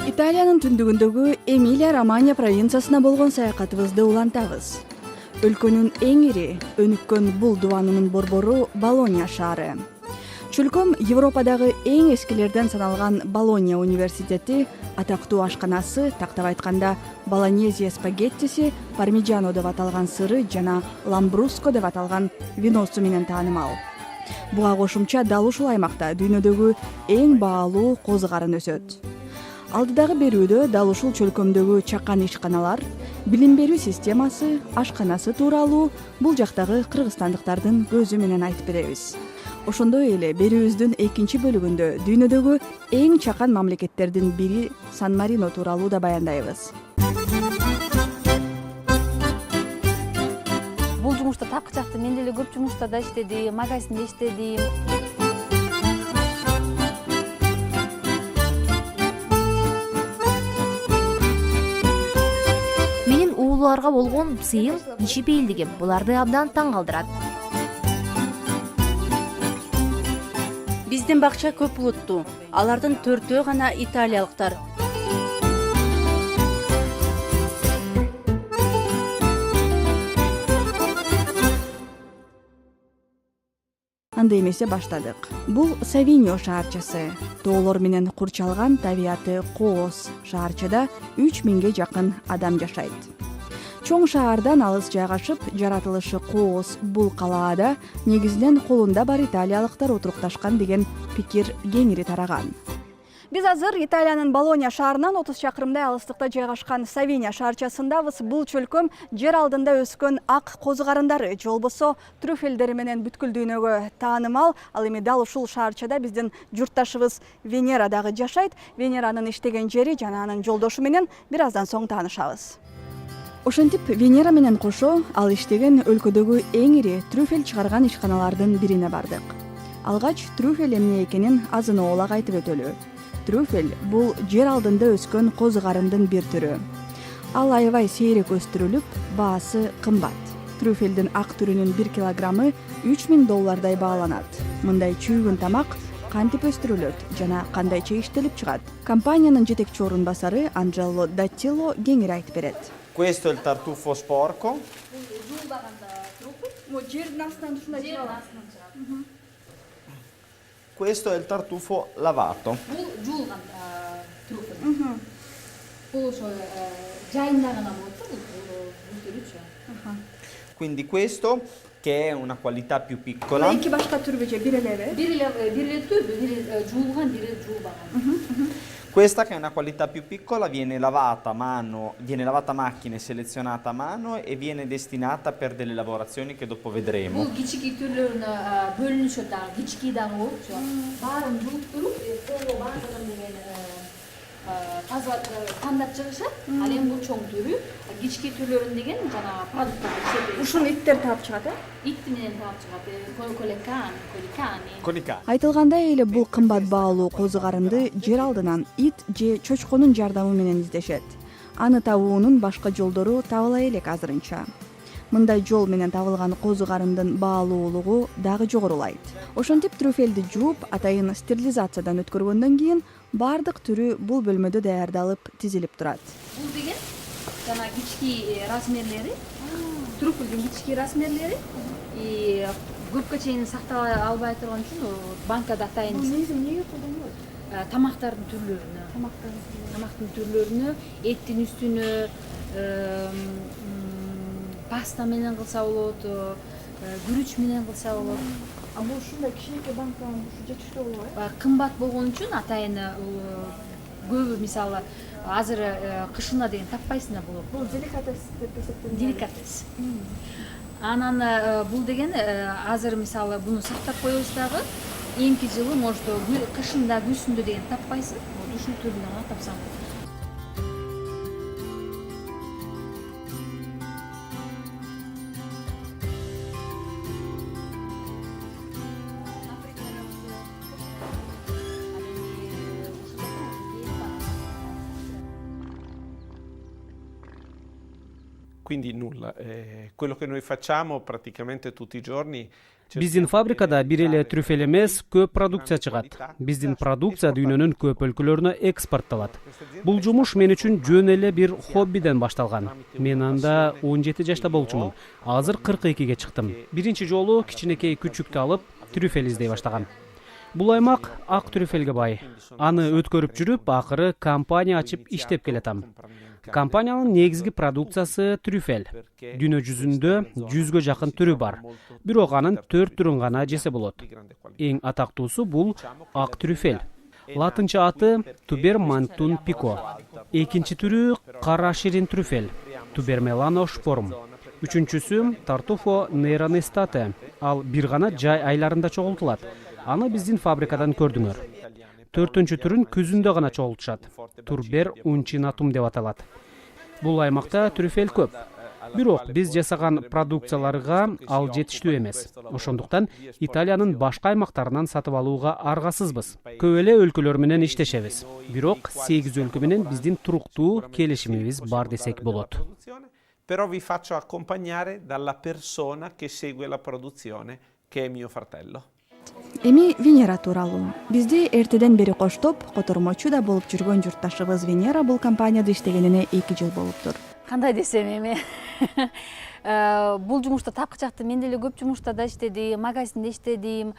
Италиянын түндүгүндөгү Эмилия-Романья провинциясына болгон саякатыбызды улантабыз. Өлкөнүн эң ири өнүккөн бул дубанынын борбору Болонья шаары. Чөлкөм Европадагы эң эскилерден саналган Болонья университети, атактуу ашканасы, тактап айтканда болонезия спагеттиси, пармиджано деп аталган сыры жана ламбруско деп аталган виносу менен таанымал. Буга кошумча дал ушул аймакта дүйнөдөгү эң баалуу козу карын өсөт. Алдыдагы берүүдө дал ушул чөлкөмдөгү чакан ишканалар, билим берүү системасы, ашканасы тууралуу бул жактагы кыргызстандыктардын көзү менен айтып беребиз. Ошондой эле берүүбүздүн экинчи бөлүгүндө дүйнөдөгү эң чакан мамлекеттердин бири Сан-Марино тууралуу да баяндайбыз. Бул жумушта тапкычакты мен деле көп жумуштарда иштедим, магазинде иштедим. Менин ууларга болгон сыйым иши бейилдигим буларды абдан таң калтырат. Биздин бакча көп булуттуу. Алардын 4-өө гана италиялыктар. Анда эмесе баштадык. Бул Савиньо шаарчасы. Тоолор менен курчалган табияты кооз шаарчада 3000ге жакын адам жашайт. Чоң шаардан алыс жайгашып, жаратылышы кооз бул калаада негизинен колунда бар италиялыктар отурукташкан деген пикир кеңири тараган. Биз азыр Италиянын Болонья шаарынан 30 чакырымдай алыстыкта жайгашкан Савинья шаарчасындабыз. Бул чөлкөм жер алдында өскөн ак козу карындары, же болбосо трюфелдери менен бүткүл дүйнөгө таанымал. Ал эми дал ушул шаарчада биздин журтташыбыз Венера дагы жашайт. Венеранын иштеген жери жана анын жолдошу менен бир аздан соң таанышабыз. Ошентип Венера менен кошо ал иштеген өлкөдөгү эң ири трюфель чыгарган ишканалардын бирине бардык. Алгач трюфель эмне экенин азын-оолак айтып өтөлү. Трюфель бул жер алдында өскөн козу карындын бир түрү. Ал аябай сейрек өстүрүлүп, баасы кымбат. Трюфелдин ак түрүнүн 1 килограммы $3000 бааланат. Мындай чүйгүн тамак кантип өстүрүлөт жана кандайча иштелип чыгат? Компаниянын жетекчи орун басары Анджело Даттило кеңири айтып берет. Questo è il tartufo sporco. Questo è il tartufo lavato. Quindi questo che è una qualità più piccola. Questa che è una qualità più piccola viene lavata a mano, viene lavata a macchina e selezionata a mano e viene destinata per delle lavorazioni che dopo vedremo. Кички түрлөрүн деген жана продукттар. Ушуну иттер таап чыгат, Ит менен таап чыгат. Con i cani. Айтылгандай эле бул кымбат баалуу козу карынды жер алдынан ит же чочконун жардамы менен издешет. Аны табуунун башка жолдору табыла элек азырынча. Мындай жол менен табылган козу карындын баалуулугу дагы жогорулайт. Ошентип трюфелди жууп, атайын стерилизациядан өткөргөндөн кийин бардык түрү бул бөлмөдө даярдалып, тизилип турат. Бул деген жана кички размерлери, трюфелдин кички размерлери көпкө чейин сактала албай турган үчүн банкада атайын Эмнеге колдонулат? тамактардын түрлөрүнө, эттин үстүнө паста менен кылса болот, күрүч менен кылса болот. А бул ушундай кичинекей банканы жетиштүү болбойбу? Кымбат болгон үчүн атайын көбү мисалы азыр кышына деген таппайсыңар болот. Бул деликатес деп эсептелет. Деликатес. Анан бул деген азыр мисалы буну сактап коебуз дагы эмки жылы может кышында күзүндө деген таппайсың. Ушул түрүнөн гана тапсаң болот. Quindi nulla. Quello che noi facciamo praticamente tutti i giorni. Биздин фабрикада бир эле трюфель эмес, көп продукция чыгат. Биздин продукция дүйнөнүн көп өлкөлөрүнө экспортталат. Бул жумуш мен үчүн жөн эле бир хоббиден башталган. Мен анда 17 жашта болчумун. Азыр 42ге чыктым. Биринчи жолу кичинекей күчүктү алып, трюфель издей баштагам. Бул аймак ак трюфелге бай. Аны өткөрүп жүрүп, акыры компания ачып иштеп келатам. Компаниянын негизги продукциясы трюфель. Дүйнө жүзүндө 100гө жакын түрү бар. Бирок анын 4 түрүн гана жесе болот. Эң атактуусу бул ак трюфель. Латынча аты тубер мантун пико. Экинчи түрү кара ширин трюфель, тубер мелано шпорм. Үчүнчүсү тартуфо нейронестате. Ал бир гана жай айларында чогултулат. Аны биздин фабрикадан көрдүңөр. Төртүнчү түрүн күзүндө гана чогултушат. Турбер унчинатум деп аталат. Бул аймакта трюфель көп. Бирок биз жасаган продукцияларга ал жетиштүү эмес. Ошондуктан Италиянын башка аймактарынан сатып алууга аргасызбыз. Көп эле өлкөлөр менен иштешебиз. Бирок 8 өлкө менен биздин туруктуу келишимибиз бар десек болот. Però vi faccio accompagnare dalla persona che segue la produzione, che è mio fratello. Эми Венера тууралуу. Бизди эртеден бери коштоп, котормочу да болуп жүргөн журтташыбыз Венера бул компанияда иштегенине 2 жыл болуптур. Кандай десем эми бул жумушта тапкы жакты мен деле көп жумуштарда иштедим, магазинде иштедим.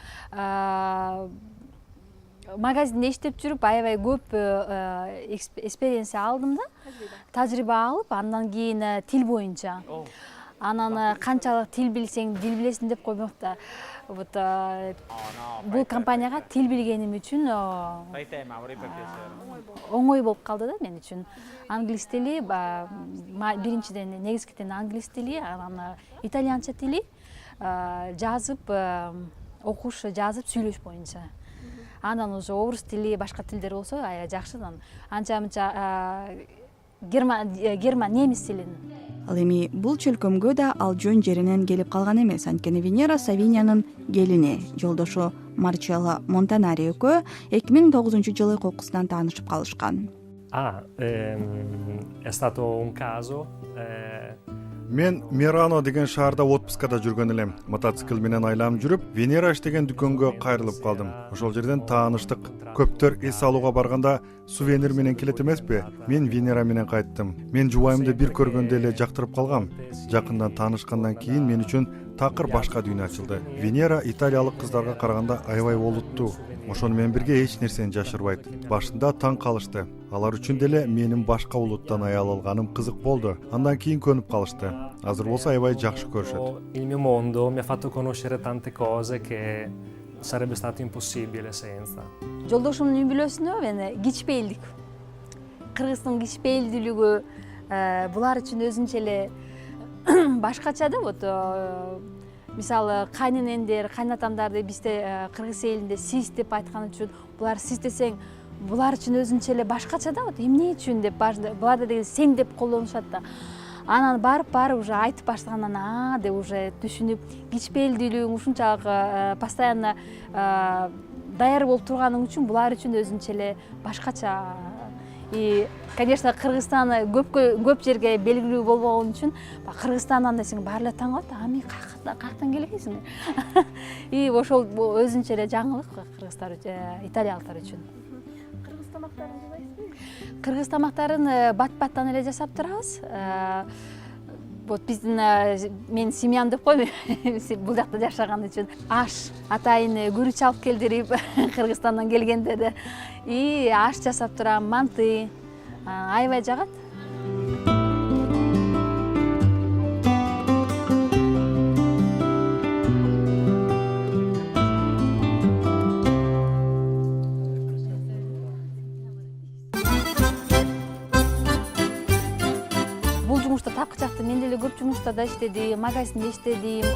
Магазинде иштеп жүрүп аябай көп экспириенция алдым да. Тажрыйба алып, андан кийин тил боюнча. Анан канчалык тил билсең, дил билесиң деп коймок да. Вот бул компанияга тил билгеним үчүн оңой болуп калды да мен үчүн. Англис тили, биринчиден негизгиден англис тили, анан итальянча тили, жазып, окуш, жазып, сүйлөш боюнча. Анан уже орус тили, башка тилдер болсо жакшы. Анча-мынча герман, немис тилин. Ал эми бул чөлкөмгө да ал жөн жеринен келип калган эмес. Анткени Венера Савинянын келини, жолдошу Марчелло Монтанари экөө 2009-жылы кокусунан таанышып калышкан. È stato un caso. Мен Мерано деген шаарда отпускада жүргөн элем. Мотоцикл менен айланып жүрүп, Венера иштеген дүкөнгө кайрылып калдым. Ошол жерден тааныштык. Көптөр эс алууга барганда сувенир менен келет эмеспи? Мен Венера менен кайттым. Мен жубайымды бир көргөндө эле жактырып калгам. Жакындан таанышкандан кийин мен үчүн такыр башка дүйнө ачылды. Венера италиялык кыздарга караганда аябай олуттуу. Ошону менен бирге эч нерсени жашырбайт. Башында таң калышты. Алар үчүн деле менин башка улуттан аял алганым кызык болду. Андан кийин көнүп калышты. Азыр болсо аябай жакшы көрүшөт. Il mio mondo mi ha fatto conoscere tante cose che sarebbe stato impossibile senza. Жолдошумдун үй бүлөсүнө мен кичпейилдик. Кыргыздын кичпейилдүүлүгү булар үчүн өзүнчө эле башкача да. Вот мисалы кайненендер, кайнатамдарды бизде кыргыз элинде сиз деп айткан үчүн булар сиз десең булар үчүн өзүнчө эле башкача да. Вот эмне үчүн деп булар деген сен деп колдонушат да. Анан барып уже айтып баштагандан деп уже түшүнүп, кичпейилдүүлүгүң ушунчалык постоянно даяр болуп турганың үчүн булар үчүн өзүнчө эле башкача. И, конечно, Кыргызстан көп жерге белгилүү болбогон үчүн Кыргызстандан десең баары эле таң калат. Мен каяктан келгенсиң? И ошол өзүнчө эле жаңылык кыргыздар үчүн, италиялыктар үчүн. Кыргыз тамактарын жабайсызбы? Кыргыз тамактарын бат-баттан эле жасап турабыз. Вот биздин мен семьям деп койбойм, бул жакта жашаган үчүн аш атайын күрүч алып келдирип Кыргызстандан келгендерди и аш жасап турам, манты аябай жагат. Бул жумушта тапкы жакты мен деле көп жумуштарда иштедим, магазинде иштедим.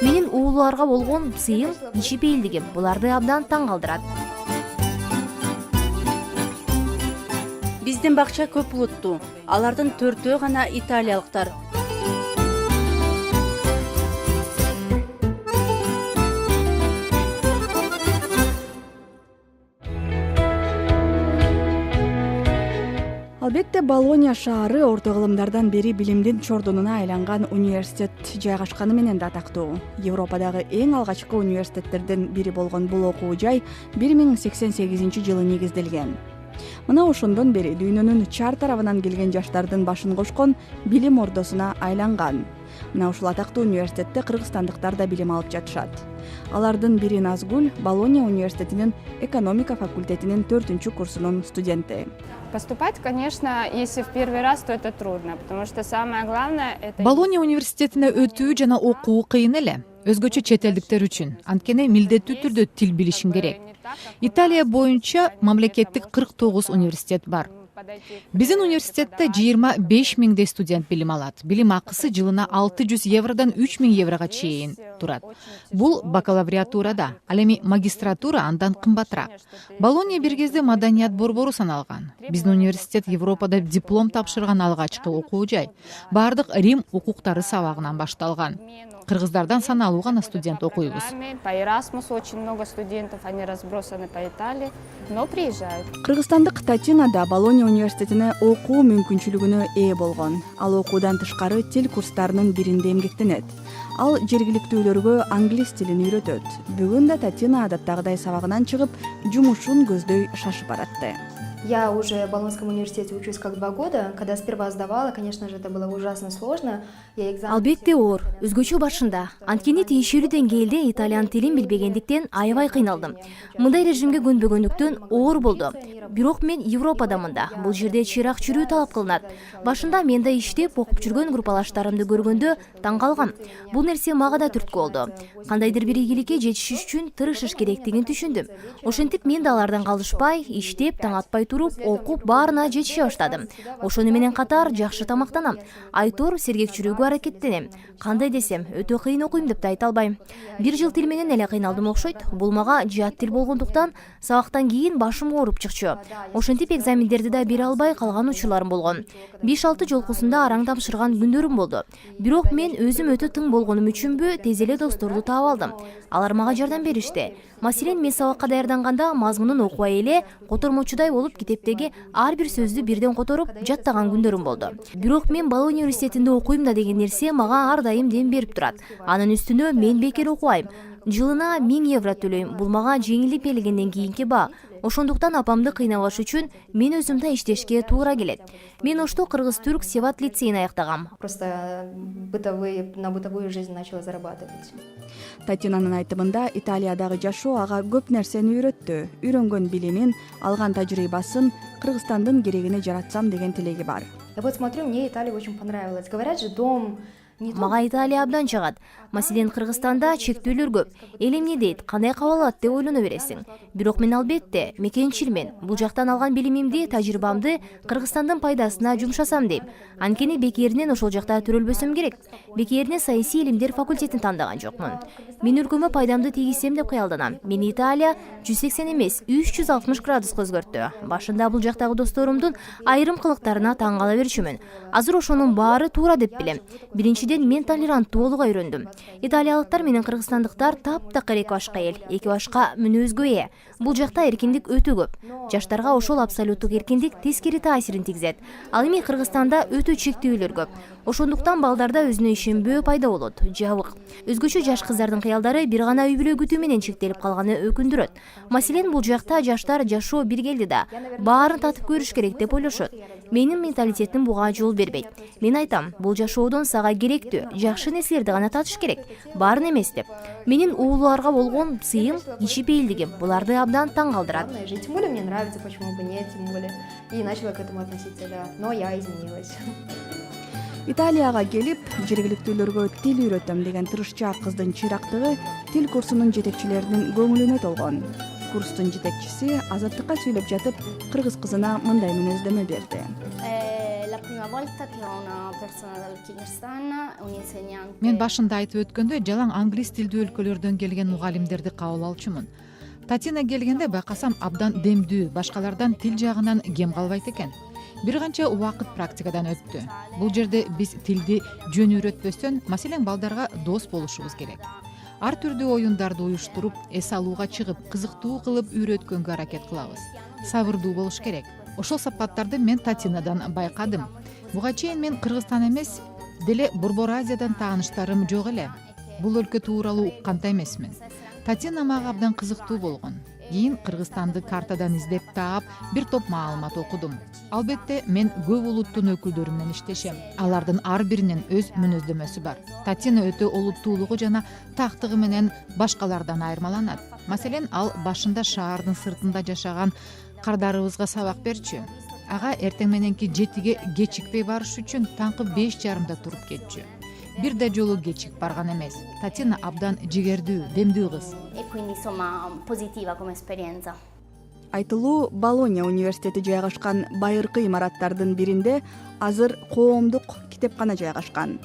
Менин ууларга болгон сыйым ишипейилдигим буларды абдан таң калтырат. Биздин бакча көп улуттуу. Алардын 4-өө гана италиялыктар. Албетте Болония шаары орто кылымдардан бери билимдин чордунуна айланган университет жайгашканы менен да атактуу. Европадагы эң алгачкы университеттердин бири болгон бул окуу жай 1088-жылы негизделген. Мына ошондон бери дүйнөнүн чар тарабынан келген жаштардын башын кошкон билим ордосуна айланган. Мына ушул атактуу университетте кыргызстандыктар да билим алып жатышат. Алардын бири Назгуль Болония университетинин экономика факультетинин 4-курсунун студенти. Поступать, конечно, если в первый раз, то это трудно, потому что самое главное это... Болония университетине өтүү жана окуу кыйын эле. Өзгөчө чет элдиктер үчүн. Анткени милдеттүү түрдө тил билишиң керек. Италия боюнча мамлекеттик 49 университет бар. Биздин университетте 25 миңдей студент билим алат. Билим акысы жылына 600 евродон 3000 еврога чейин турат. Бул бакалавриатурада, ал эми магистратура андан кымбатыраак. Болония бир кезде маданият борбору саналган. Биздин университет Европада диплом тапшырган алгачкы окуу жай. Бардык Рим укуктары сабагынан башталган. Кыргыздардан саналуу гана студент окуйбуз. По Erasmus очень много студентов, они разбросаны по Италии, но приезжают. Кыргызстандык Татина да Болония университетине окуу мүмкүнчүлүгүнө ээ болгон. Ал окуудан тышкары тил курстарынын биринде эмгектенет. Ал жергиликтүүлөргө англис тилин үйрөтөт. Бүгүн да Татина адаттагыдай сабагынан чыгып, жумушун көздөй шашып баратты. Я уже в Болонском университете учусь как 2 года. Когда сперва сдавала, конечно же, это было ужасно сложно. Албетте оор, өзгөчө башында. Анткени тиешелүү деңгээлде итальян тилин билбегендиктен аябай кыйналдым. Мындай режимге көнбөгөндүктөн оор болду. Бирок мен Европадамын да. Бул жерде чыйраак жүрүү талап кылынат. Башында мен да иштеп окуп жүргөн группалаштарымды көргөндө таң калгам. Бул нерсе мага да түрткү болду. Кандайдыр бир ийгиликке жетишиш үчүн тырышыш керектигин түшүндүм. Ошентип мен да алардан калышпай, иштеп, таң атпай туруп, окуп баарына жетише баштадым. Ошону менен катар жакшы тамактанам. Айтор, сергек жүрүүгө аракеттенем. Кандай десем, өтө кыйын окуйм деп да айта албайм. 1 жыл тил менен эле кыйналдым окшойт. Бул мага жат тил болгондуктан сабактан кийин башым ооруп чыкчу. Ошентип экзамендерди да бере албай калган учурларым болгон. 5-6 жолкусунда араң тапшырган күндөрүм болду. Бирок мен өзүм өтө тың болгонум үчүнбү тез эле досторду таап алдым. Алар мага жардам беришти. Маселен, мен сабакка даярданганда мазмунун окубай эле котормочудай болуп китептеги ар бир сөздү бирден которуп жаттаган күндөрүм болду. Бирок мен Болония университетинде окуйм да деген нерсе мага ар дайым дем берип турат. Анын үстүнө мен бекер окубайм. Жылына 1000 евро төлөйм. Бул мага жеңилдик белгиленден кийинки баа. Ошондуктан апамды кыйнабаш үчүн мен өзүм да иштешке туура келет. Мен Ошто кыргыз-түрк Севат лицейин аяктагам. Просто на бытовую жизнь начала зарабатывать. Татинанын айтымында Италиядагы жашоо ага көп нерсени үйрөттү. Үйрөнгөн билимин, алган тажрыйбасын Кыргызстандын керегине жаратсам деген тилеги бар. Я вот смотрю, мне Италия очень понравилась. Говорят же, дом... Мага Италия абдан чагат. Маселен, Кыргызстанда чектөөлөр көп. Эл эмне дейт, кандай кабыл алат деп ойлоно бересиң. Бирок мен албетте мекенчилмен. Бул жактан алган билимимди, тажрыйбамды Кыргызстандын пайдасына жумшасам дейм. Анткени бекеринен ошол жакта төрөлбөсөм керек. Бекерине саясий илимдер факультетин тандаган жокмун. Мен өлкөмө пайдамды тийгизсем деп кыялданам. Мени Италия 180 эмес, 360 градуска өзгөрттү. Башында бул жактагы досторумдун айрым кылыктарына таң кала берчүмүн. Азыр ошонун баары туура деп билем. Мен толеранттуу болууга үйрөндүм. Италиялыктар менен кыргызстандыктар таптакыр эки башка эл, эки башка мүнөзгө ээ. Бул жакта эркиндик өтө көп. Жаштарга ошол абсолюттук эркиндик тескери таасирин тийгизет. Ал эми Кыргызстанда өтө чектөөлөр көп. Ошондуктан балдарда өзүнө ишенбөө пайда болот, жабык. Өзгөчө жаш кыздардын кыялдары бир гана үй бүлө күтүү менен чектелип калганы өкүндүрөт. Маселен, бул жакта жаштар жашоо бир келди да, баарын татып көрүш керек деп ойлошот. Менин менталитетим буга жол бербейт. Мен айтам, бул жашоодон сага керектүү, жакшы нерселерди гана татыш керек, баарын эмес деп. Менин ууларга болгон сыйым, кичипейилдигим буларды абдан таң калтырат. Тем более мне нравится, почему бы нет, тем более. И начала к этому относиться, да. Но я изменилась. Италияга келип, жергиликтүүлөргө тил үйрөтөм деген тырышчаак кыздын чыйрактыгы тил курсунун жетекчилеринин көңүлүнө толгон. Курстун жетекчиси азаттыкка сүйлөп жатып, кыргыз кызына мындай мүнөздөмө берди. Мен башында айтып өткөндө жалаң англис тилдүү өлкөлөрдөн келген мугалимдерди кабыл алчумун. Татина келгенде байкасам абдан демдүү, башкалардан тил жагынан кем калбайт экен. Бир канча убакыт практикадан өттү. Бул жерде биз тилди жөн үйрөтпөстөн, маселен балдарга дос болушубуз керек. Ар түрдүү оюндарды уюштуруп, эс алууга чыгып, кызыктуу кылып үйрөткөнгө аракет кылабыз. Сабырдуу болуш керек. ошол сапаттарды мен Татинадан байкадым. Буга чейин мен Кыргызстан эмес, деле Борбор Азиядан тааныштарым жок эле. Бул өлкө тууралуу уккан эмесмин. Татина мага абдан кызыктуу болгон. Кийин Кыргызстанды картадан издеп таап, бир топ маалымат окудум. Албетте, мен көп улуттун өкүлдөрү менен иштешем. Алардын ар биринин өз мүнөздөмөсү бар. Татина өтө олуттуулугу жана тактыгы менен башкалардан айырмаланат. Маселен, ал башында шаардын сыртында жашаган кардарыбызга сабак берчү. Ага эртең мененки 7-ге кечикпей барыш үчүн таңкы 5:30 туруп кетчү. Бир да жолу кечик барган эмес. Татина абдан жигердүү, демдүү кыз. Айтылуу Болонья университети жайгашкан байыркы имараттардын биринде азыр коомдук китепкана жайгашкан.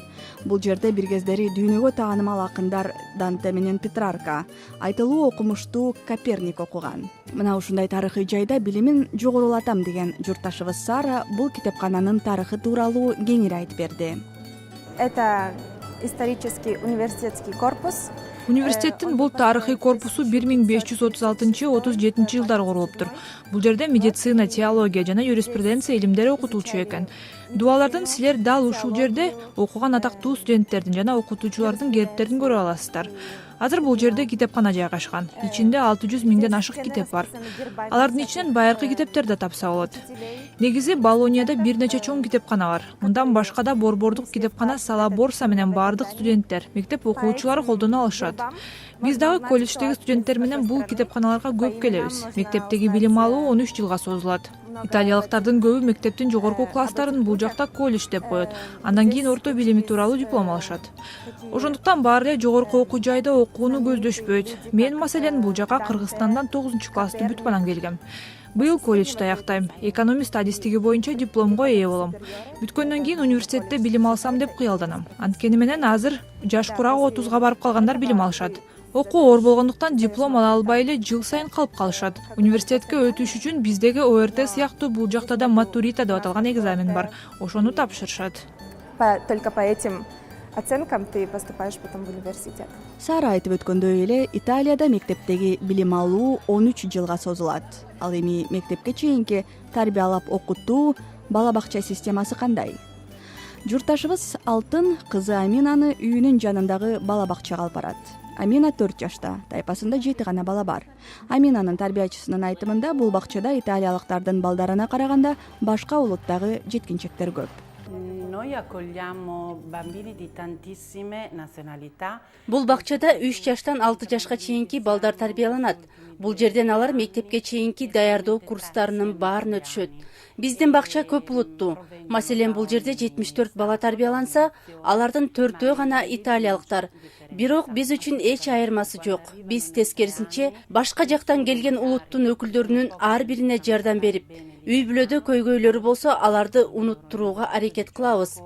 Бул жерде бир кездери дүйнөгө таанымал акындар Данте менен Петрарка, айтылуу окумуштуу Коперник окуган. Мына ушундай тарыхый жайда билимин жогорулатам деген журтташыбыз Сара бул китепкананын тарыхы тууралуу кеңири айтып берди. Это исторический университетский корпус. Университеттин бул тарыхый корпусу 1536-37 жылдары курулуптур. Бул жерде медицина, теология жана юриспруденция илимдери окутулчу экен. Дубалардан силер дал ушул жерде окуган атактуу студенттердин жана окутуучулардын керттерин көрө аласыздар. Азыр бул жерде китепкана жайгашкан. Ичинде 600 миңден ашык китеп бар. Алардын ичинен байыркы китептер да тапса болот. Негизи Болоньяда бир нече чоң китепкана бар. Мындан башка да борбордук китепкана Сала Борса менен баардык студенттер, мектеп окуучулары колдоно алышат. Биз дагы колледждеги студенттер менен бул китепканаларга көп келебиз. Мектептеги билим алуу 13 жылга созулат. Италиялыктардын көбү мектептин жогорку класстарын бул жакта колледж деп коет. Андан кийин орто билими тууралуу диплом алышат. Ошондуктан баары эле жогорку окуу жайда окууну көздөшпөйт. Мен маселен бул жака Кыргызстандан 9-классты бүтүп анан келгем. Быйыл колледжди аяктайм. Экономист адистиги боюнча дипломго ээ болом. Бүткөндөн кийин университетте билим алсам деп кыялданам. Анткени менен азыр жаш курагы 30га барып калгандар билим алышат. Окуу оор болгондуктан диплом ала албай эле жыл сайын калып калышат. Университетке өтүш үчүн биздеги ОРТ сыяктуу бул жакта да матурита деп аталган экзамен бар. Ошону тапшырышат. Только по этим оценкам ты поступаешь потом в университет. Сара айтып өткөндөй эле Италияда мектептеги билим алуу 13 жылга созулат. Ал эми мектепке чейинки тарбиялап окутуу, бала бакча системасы кандай? Журтташыбыз Алтын кызы Аминаны үйүнүн жанындагы бала бакчага алып барат. Амина 4 жашта, тайпасында 7 гана бала бар. Аминанын тарбиячысынын айтымында бул бакчада италиялыктардын балдарына караганда башка улуттагы жеткинчектер көп. Бул бакчада 3 жаштан 6 жашка чейинки балдар тарбияланат. Бул жерден алар мектепке чейинки даярдоо курстарынын баарын өтүшөт. Биздин бакча көп улуттуу. Маселен, бул жерде 74 бала тарбияланса, алардын 4-өө гана италиялыктар. Бирок биз үчүн эч айырмасы жок. Биз тескерисинче башка жактан келген улуттун өкүлдөрүнүн ар бирине жардам берип, үй бүлөдө көйгөйлөрү болсо, аларды унуттурууга аракет кылабыз.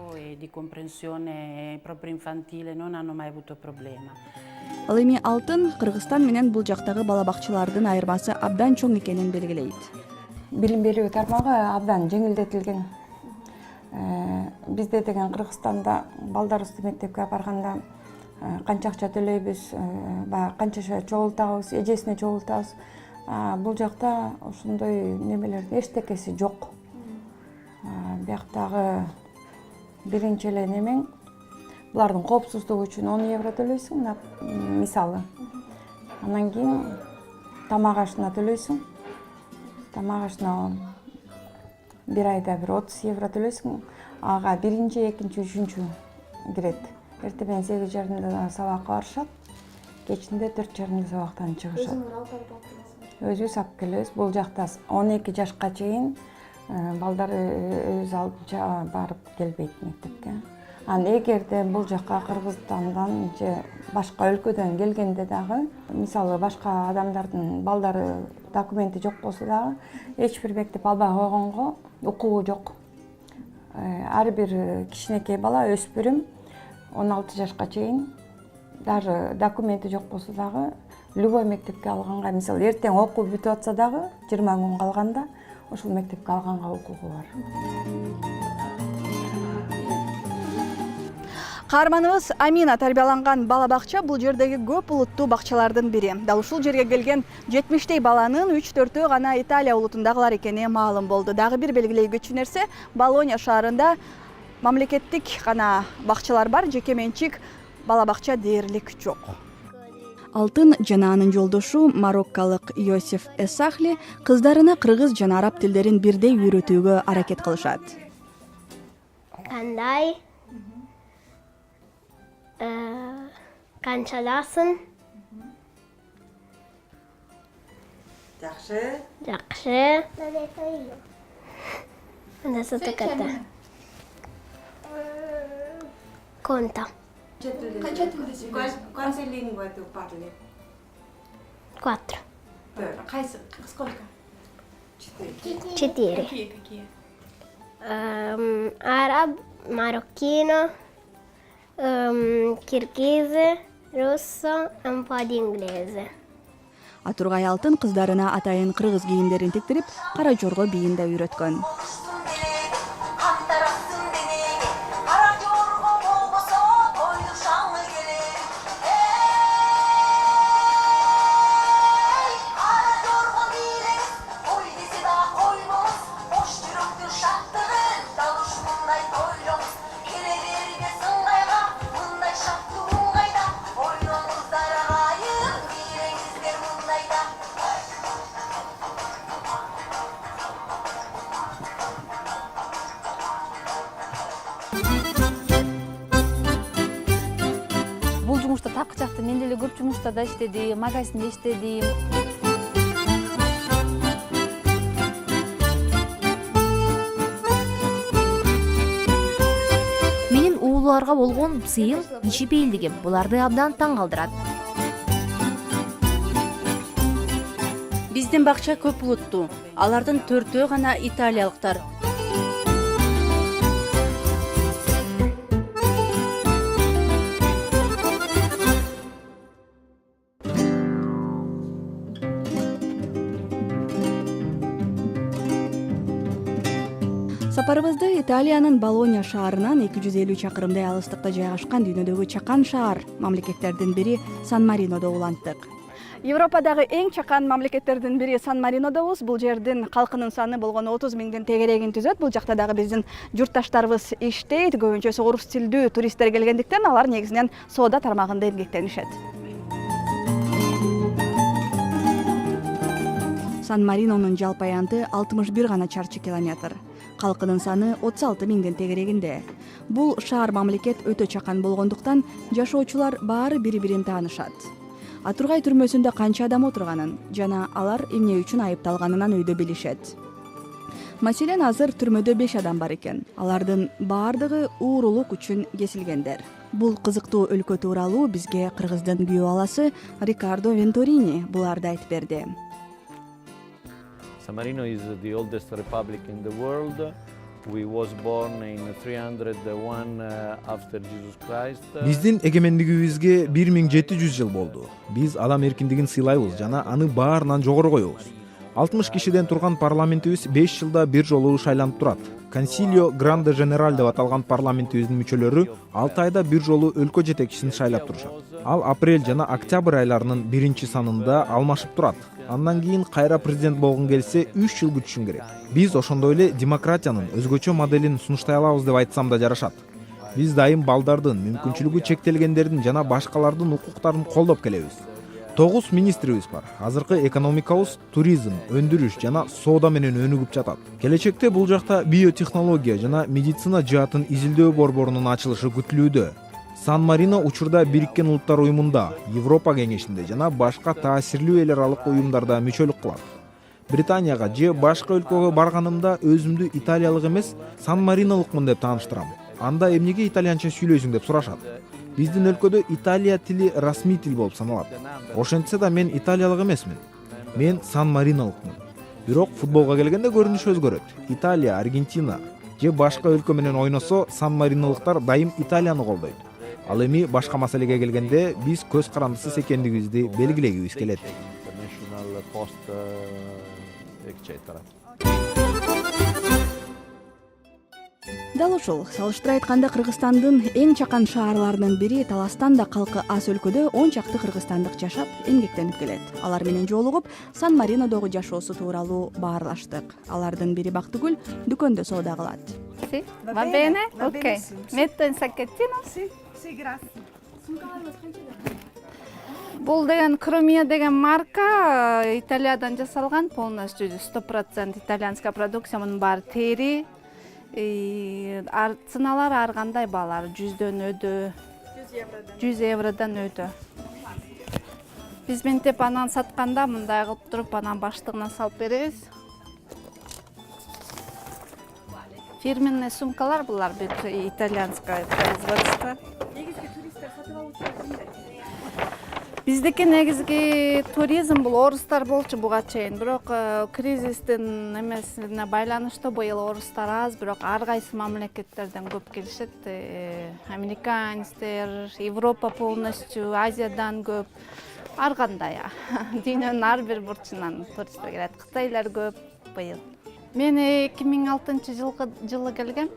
Ал эми Алтын Кыргызстан менен бул жактагы бала бакчалардын айырмасы абдан чоң экенин белгилейт. Билим берүү тармагы абдан жеңилдетилген. Бизде деген Кыргызстанда балдарыбызды мектепке барганда канча акча төлөйбүз, канча чогултабыз, эжесине чогултабыз. Бул жакта ошондой немелердин эчтекеси жок. Бияктагы биринчи эле немең булардын коопсуздугу үчүн 10 евро төлөйсүң, мисалы. Андан кийин тамак ашына төлөйсүң. Тамак ашына бир айда бир 30 евро төлөйсүң. Ага биринчи, экинчи, үчүнчү кирет. Эртең 8:30 сабакка барышат. Кечинде 4:30 сабактан чыгышат. Өзүбүз алып келебиз. Бул жакта 12 жашка чейин балдар өз алдынча барып келбейт мектепке. Анан эгерде бул жакка Кыргызстандан же башка өлкөдөн келгенде дагы, мисалы башка адамдардын балдары документи жок болсо дагы, эч бир мектеп албай койгонго укугу жок. Ар бир кичинекей бала, өспүрүм 16 жашка чейин даже документи жок болсо дагы любой мектепке алганга, мисалы эртең окуу бүтүп атса дагы 20 күн калганда ошол мектепке алганга укугу бар. Каарманыбыз Амина тарбияланган бала бакча бул жердеги көп улуттуу бакчалардын бири. Дал ушул жерге келген 70 баланын 3-4 гана Италия улутундагылар экени маалым болду. Дагы бир белгилегичү нерсе, Болонья шаарында мамлекеттик гана бакчалар бар, жеке менчик бала бакча дээрлик жок. Алтын жана анын жолдошу мароккалык Йосиф Эсахли кыздарына кыргыз жана араб тилдерин бирдей үйрөтүүгө аракет кылышат. Кандай? Канчаласын? Жакшы. Жакшы. Nasıl tıkadı? Conta. Quante lingue tu parli? 4. Сколько? 4. Какие? Араб, мароккино, киргиз, руссо, un po' di inglese. Атургай Алтын кыздарына атайын кыргыз кийимдерин тиктирип, кара жорго бийин да үйрөткөн. Бул жумушта такы жакты мен деле көп жумуштарда иштедим, магазинде иштедим. Менин ууларга болгон сыйым кичипейилдигим буларды абдан таң калтырат. Биздин бакча көп улуттуу. Алардын 4-өө гана италиялыктар. Сапарыбызды Италиянын Болонья шаарынан 250 чакырымдай алыстыкта жайгашкан дүйнөдөгү чакан шаар мамлекеттердин бири Сан-Маринодо уланттык. Европадагы эң чакан мамлекеттердин бири Сан-Маринодобуз. Бул жердин калкынын саны болгону 30 миңдин тегерегин түзөт. Бул жакта дагы биздин журтташтарыбыз иштейт. Көбүнчөсү орус тилдүү туристтер келгендиктен алар негизинен соода тармагында эмгектенишет. Сан-Маринонун жалпы аянты 61 гана чарчы километр. Калкынын саны 36 миңдин тегерегинде. Бул шаар мамлекет өтө чакан болгондуктан жашоочулар баары бири-бирин таанышат. Атургай түрмөсүндө канча адам отурганын жана алар эмне үчүн айыпталганынан өйдө билишет. Маселен, азыр түрмөдө 5 адам бар экен. Алардын баардыгы уурулук үчүн кесилгендер. Бул кызыктуу өлкө тууралуу бизге кыргыздын күйөө баласы Рикардо Венторини буларды айтып берди. San Marino is the oldest republic in the world. We was born in 301 after Jesus Christ. Биздин эгемендигибизге 1700 жыл болду. Биз адам эркиндигин сыйлайбыз жана аны баарынан жогору коебуз. 60 кишиден турган парламентибиз 5 жылда бир жолу шайланып турат. Консилио Гранде Женераль деп аталган парламентибиздин мүчөлөрү 6 айда бир жолу өлкө жетекчисин шайлап турушат. Ал апрель жана октябрь айларынын 1-санында алмашып турат. Андан кийин кайра президент болгон келсе 3 жыл күтүшүң керек. Биз ошондой эле демократиянын өзгөчө моделин сунуштай алабыз деп айтсам да жарашат. Биз дайым балдардын, мүмкүнчүлүгү чектелгендердин жана башкалардын укуктарын колдоп келебиз. 9 министрибиз бар. Азыркы экономикабыз туризм, өндүрүш жана соода менен өнүгүп жатат. Келечекте бул жакта биотехнология жана медицина жаатын изилдөө борборунун ачылышы күтүлүүдө. Сан-Марино учурда Бириккен Улуттар уюмунда, Европа кеңешинде жана башка таасирлүү эл аралык уюмдарда мүчөлүк кылат. Британияга же башка өлкөгө барганымда өзүмдү италиялык эмес, Сан-Маринолукмун деп тааныштырам. Анда эмнеге итальянча сүйлөйсүң деп сурашат. Биздин өлкөдө Италия тили расмий тил болуп саналат. Ошентсе да мен италиялык эмесмин. Мен Сан-Маринолукмун. Бирок футболго келгенде көрүнүш өзгөрөт. Италия, Аргентина же башка өлкө менен ойносо Сан-Маринолуктар дайым Италияны колдойт. Ал эми башка маселеге келгенде биз көз карандысыз экендигибизди белгилегибиз келет. дал ушул салыштыра айтканда кыргызстандын эң чакан шаарларынын бири таластан да калкы аз өлкөдө 10 чакты кыргызстандык жашап эмгектенип келет. Алар менен жолугуп Сан Маринодогу жашоосу тууралуу баарлаштык. Алардын бири Бактыгүл дүкөндө соода кылат. Va bene? Ok. Metto in sacchettino? Sì, grazie. Бул деген Кромия деген марка Италиядан жасалган, полностью 100% итальянская продукция. Мунун баары тери. Цыналары ар кандай баалар 100дөн өдө. 100 евродан өдө. Биз мынтип анан сатканда мындай кылып туруп анан баштыгына салып беребиз. Фирменный сумкалар булар, бир итальянское производство. Биздики негизги туризм бул орустар болчу буга чейин. Бирок кризистин эмесине байланыштуу быйыл орустар аз, бирок ар кайсы мамлекеттерден көп келишет. Американецтер, Европа полностью, Азиядан көп. Ар кандай. Дүйнөнүн ар бир бурчунан туристтер келет. Кытайлар көп быйыл. Мен 2006-жылы келгем.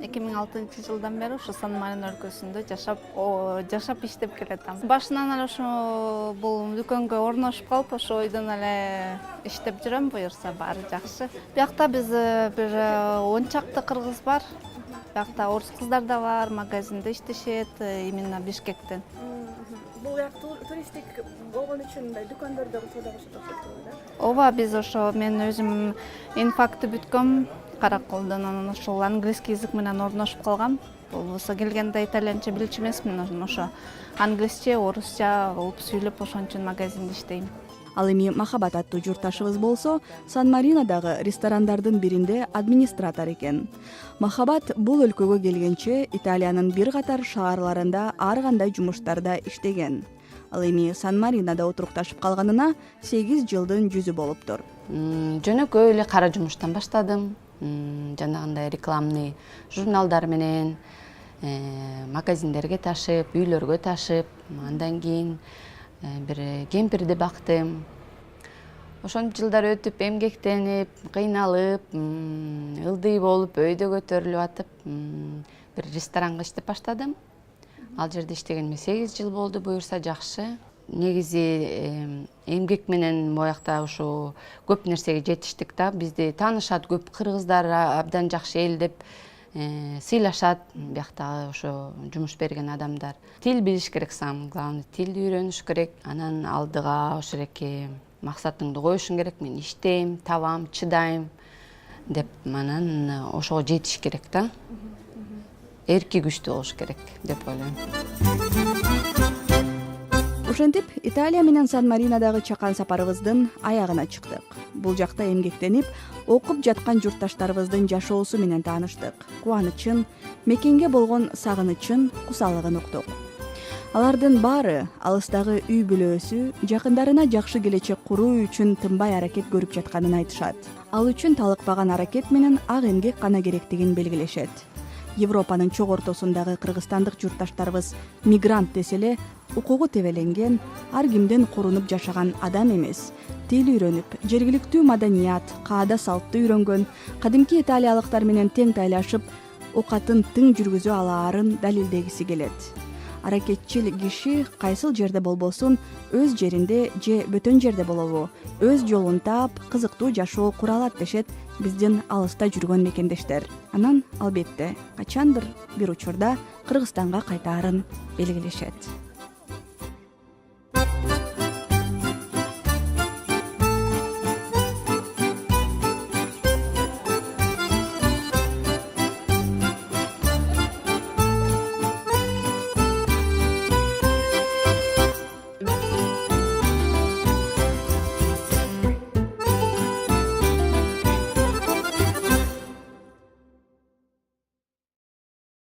2006-жылдан бери ушу Сан Марино өлкөсүндө жашап иштеп келатам. Башынан эле ушу бул дүкөнгө орношуп калып, ошо ойдон эле иштеп жүрөм, буюрса баары жакшы. Биякта биз бир 10 чакты кыргыз бар. Биякта орус кыздар да бар, магазинде иштешет, именно Бишкектен. Бул як туристтик болгон үчүн дүкөндөрдө соода кылышат окшойт да? Ооба, биз ошо мен өзүм инфакты бүткөм. Караколдон анан ошол английский язык менен орношуп калгам. Болбосо келгенде итальянча билчү эмесмин, ошо англисче, орусча кылып сүйлөп ошон үчүн магазинде иштейм. Ал эми Махабат аттуу журтташыбыз болсо, Сан Маринодагы ресторандардын биринде администратор экен. Махабат бул өлкөгө келгенче Италиянын бир катар шаарларында ар кандай жумуштарда иштеген. Ал эми Сан Маринодо отурукташып калганына 8 жылдын жүзү болуптур. Жөнөкөй эле кара жумуштан баштадым. Жанагындай рекламный журналдар менен магазиндерге ташып, үйлөргө ташып, андан кийин бир кемпирди бактым. Ошентип жылдар өтүп, эмгектенип, кыйналып, ылдый болуп, өйдө көтөрүлүп атып, бир ресторанга иштеп баштадым. Ал жерде иштегениме 8 жыл болду, буюрса жакшы. Негизи эмгек менен боякта ушу көп нерсеге жетиштик да. Бизди таанышат көп кыргыздар, абдан жакшы эл деп сыйлашат. Биякта ошо жумуш берген адамдар. Тил билиш керек, самый главный тилди үйрөнүш керек. Анан алдыга ошо эреке максатыңды коюшуң керек. Мен иштейм, табам, чыдайм деп анан ошого жетиш керек да. Эрки күчтүү болуш керек деп ойлойм. Ошентип, Италия менен Сан Маринодагы чакан сапарыбыздын аягына чыктык. Бул жакта эмгектенип, окуп жаткан журтташтарыбыздын жашоосу менен тааныштык. Кубанычын, мекенге болгон сагынычын, кусалыгын уктук. Алардын баары алыстагы үй бүлөөсү, жакындарына жакшы келечек куруу үчүн тынбай аракет көрүп жатканын айтышат. Ал үчүн талыкпаган аракет менен ак эмгек гана керектигин белгилешет. Европанын чок ортосундагы кыргызстандык журтташтарыбыз мигрант десе эле, укугу тебеленген, ар кимден корунуп жашаган адам эмес. Тил үйрөнүп, жергиликтүү маданият, каада салтты үйрөнгөн, кадимки италиялыктар менен тең тайлашып, окатын тың жүргүзө алаарын далилдегиси келет. Аракетчил киши кайсыл жерде болбосун, өз жеринде же бөтөн жерде болобу, өз жолун таап, кызыктуу жашоо кура алат дешет биздин алыста жүргөн мекендештер. Анан албетте качандыр бир учурда Кыргызстанга кайтаарын белгилешет.